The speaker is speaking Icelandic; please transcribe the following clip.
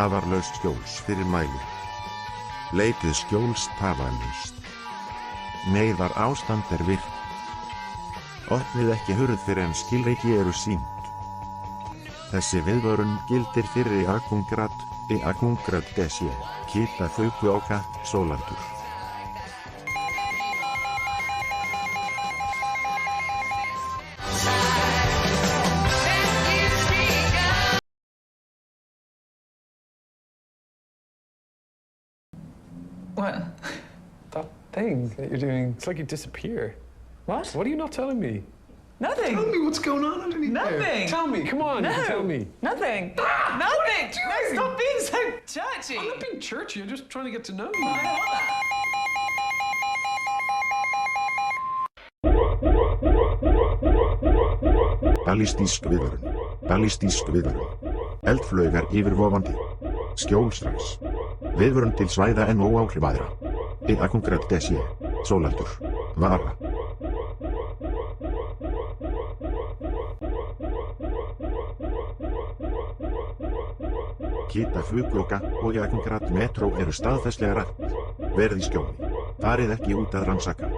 Tafarlaust skjóls fyrir mæli. Leitið skjóls tafarlaust. Neyðar ástand virt. Opnið ekki hurð fyrir en skilríki eru sýnd. Þessi viðvörun gildir fyrir Akungrat Desie, Kita Fukuoka, Sólardur. What? That thing that you're doing, it's like you disappear. What? What are you not telling me? Nothing. Tell me what's going on underneath there. Nothing. Tell me, come on, No. tell me. Nothing. Ah, Nothing. what are you doing? No, stop being so churchy. I'm not being churchy, I'm just trying to get to know I you. don't want that. Ballistísk viðvörun. Eldflaugar yfirvofandi. Skjólstrax. Viðvörun til svæða en óáhrifaðra. Akungrat Desie, Sólardur. Vara. Kita Fukuoka og Akungrat Metro eru staðfestlega rætt. Verið í skjóli. Farið ekki út að rannsaka.